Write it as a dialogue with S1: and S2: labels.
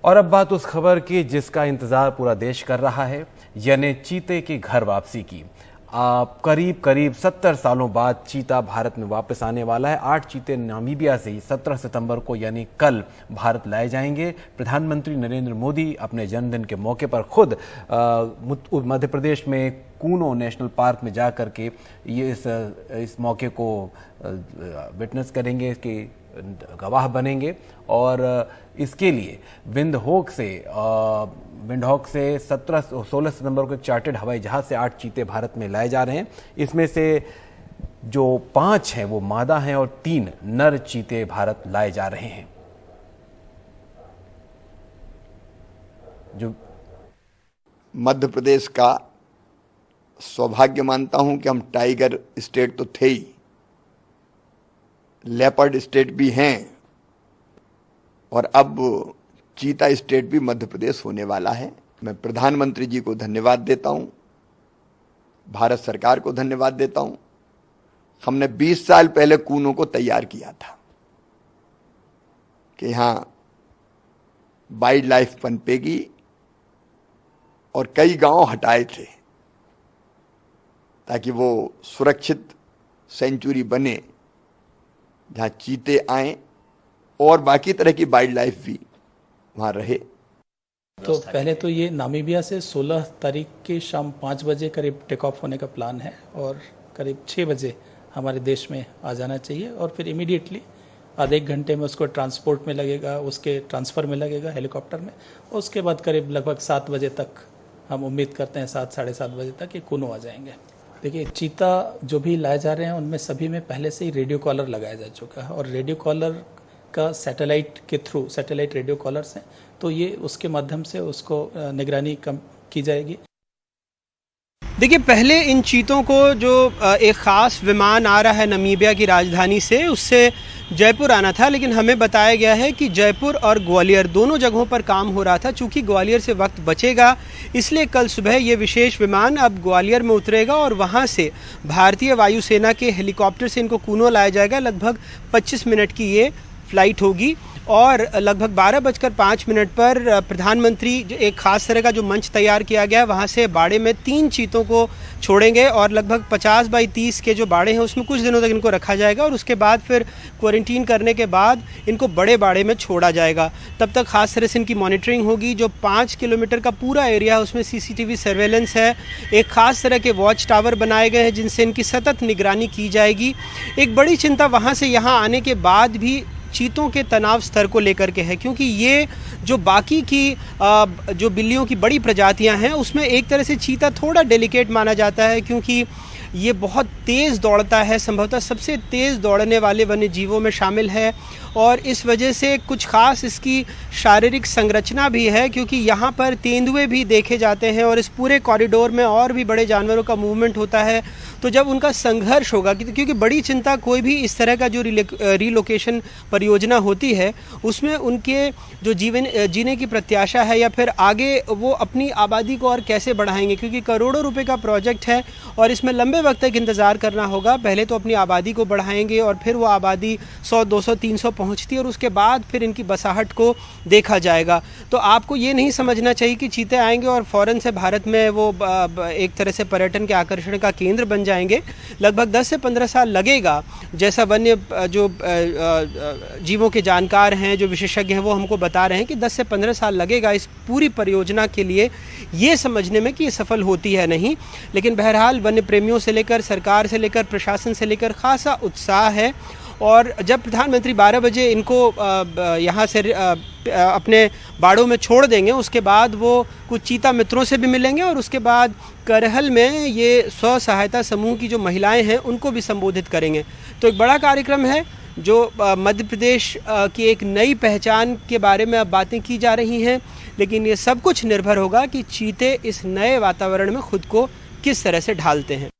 S1: और अब बात उस खबर की जिसका इंतजार पूरा देश कर रहा है, यानी चीते की घर वापसी की। करीब 70 सालों बाद चीता भारत में वापस आने वाला है। 8 चीते नामीबिया से ही 17 सितंबर को यानी कल भारत लाए जाएंगे। प्रधानमंत्री नरेंद्र मोदी अपने जन्मदिन के मौके पर खुद मध्य प्रदेश में कूनो नेशनल पार्क में जा करके ये इस मौके को विटनेस करेंगे, इसके गवाह बनेंगे। और इसके लिए विंडहोक से 16 सितंबर को एक चार्टर्ड हवाई जहाज से 8 चीते भारत में लाए जा रहे हैं। इसमें से जो 5 हैं वो मादा हैं और 3 नर चीते भारत लाए जा रहे हैं। जो
S2: मध्य प्रदेश का सौभाग्य मानता हूं कि हम टाइगर स्टेट तो थे ही, लेपर्ड स्टेट भी हैं और अब चीता स्टेट भी मध्य प्रदेश होने वाला है। मैं प्रधानमंत्री जी को धन्यवाद देता हूं, भारत सरकार को धन्यवाद देता हूं। हमने 20 साल पहले कूनो को तैयार किया था कि यहां वाइल्ड लाइफ पनपेगी और कई गांव हटाए थे ताकि वो सुरक्षित सेंचुरी बने जहां चीते आए और बाकी तरह की वाइल्ड लाइफ भी वहां रहे।
S3: तो पहले तो ये नामीबिया से 16 तारीख की शाम 5 बजे करीब टेक ऑफ होने का प्लान है और करीब 6 बजे हमारे देश में आ जाना चाहिए और फिर इमीडिएटली आधे एक घंटे में उसको ट्रांसपोर्ट में लगेगा, उसके ट्रांसफ़र में लगेगा हेलीकॉप्टर में। और उसके बाद करीब लगभग 7 बजे तक हम उम्मीद करते हैं 7 साढ़े 7 बजे तक ये कूनो आ जाएंगे। देखिए, चीता जो भी लाए जा रहे हैं उनमें सभी में पहले से ही रेडियो कॉलर लगाया जा चुका है और रेडियो कॉलर का सैटेलाइट के थ्रू, सैटेलाइट रेडियो कॉलर्स हैं, तो ये उसके माध्यम से उसको निगरानी की जाएगी।
S4: देखिए, पहले इन चीतों को जो एक ख़ास विमान आ रहा है नामीबिया की राजधानी से, उससे जयपुर आना था, लेकिन हमें बताया गया है कि जयपुर और ग्वालियर दोनों जगहों पर काम हो रहा था। चूँकि ग्वालियर से वक्त बचेगा, इसलिए कल सुबह ये विशेष विमान अब ग्वालियर में उतरेगा और वहाँ से भारतीय वायुसेना के हेलीकॉप्टर से इनको कूनो लाया जाएगा। लगभग 25 मिनट की ये फ्लाइट होगी और लगभग 12:05 पर प्रधानमंत्री एक ख़ास तरह का जो मंच तैयार किया गया है वहाँ से बाड़े में 3 चीतों को छोड़ेंगे और लगभग 50 बाई 30 के जो बाड़े हैं उसमें कुछ दिनों तक इनको रखा जाएगा और उसके बाद फिर क्वारंटीन करने के बाद इनको बड़े बाड़े में छोड़ा जाएगा। तब तक ख़ास तरह से इनकी मॉनिटरिंग होगी। जो 5 किलोमीटर का पूरा एरिया है उसमें CCTV सर्वेलेंस है। एक ख़ास तरह के वॉच टावर बनाए गए हैं जिनसे इनकी सतत निगरानी की जाएगी। एक बड़ी चिंता वहाँ से यहाँ आने के बाद भी चीतों के तनाव स्तर को लेकर के है, क्योंकि ये जो बाकी की जो बिल्लियों की बड़ी प्रजातियां हैं उसमें एक तरह से चीता थोड़ा डेलिकेट माना जाता है, क्योंकि ये बहुत तेज़ दौड़ता है, संभवतः सबसे तेज़ दौड़ने वाले वन्य जीवों में शामिल है और इस वजह से कुछ ख़ास इसकी शारीरिक संरचना भी है, क्योंकि यहाँ पर तेंदुए भी देखे जाते हैं और इस पूरे कॉरिडोर में और भी बड़े जानवरों का मूवमेंट होता है। तो जब उनका संघर्ष होगा, क्योंकि बड़ी चिंता कोई भी इस तरह का जो रिलोकेशन परियोजना होती है उसमें उनके जो जीने की प्रत्याशा है या फिर आगे वो अपनी आबादी को और कैसे बढ़ाएंगे, क्योंकि करोड़ों रुपए का प्रोजेक्ट है और इसमें लंबे वक्त तक इंतज़ार करना होगा। पहले तो अपनी आबादी को बढ़ाएंगे और फिर वो आबादी 100, 200, 300 पहुँचती है और उसके बाद फिर इनकी बसाहट को देखा जाएगा। तो आपको ये नहीं समझना चाहिए कि चीते आएंगे और फ़ौरन से भारत में वो एक तरह से पर्यटन के आकर्षण का केंद्र बन जाएंगे। लगभग 10 से 15 साल लगेगा, जैसा वन्य जो जीवों के जानकार हैं, जो विशेषज्ञ हैं, वो हमको बता रहे हैं कि 10 से 15 साल लगेगा इस पूरी परियोजना के लिए ये समझने में कि ये सफल होती है नहीं। लेकिन बहरहाल वन्य प्रेमियों से लेकर सरकार से लेकर प्रशासन से लेकर खासा उत्साह है और जब प्रधानमंत्री 12 बजे इनको यहाँ से अपने बाड़ों में छोड़ देंगे उसके बाद वो कुछ चीता मित्रों से भी मिलेंगे और उसके बाद करहल में ये स्व सहायता समूह की जो महिलाएं हैं उनको भी संबोधित करेंगे। तो एक बड़ा कार्यक्रम है जो मध्य प्रदेश की एक नई पहचान के बारे में अब बातें की जा रही हैं, लेकिन ये सब कुछ निर्भर होगा कि चीते इस नए वातावरण में खुद को किस तरह से ढालते हैं।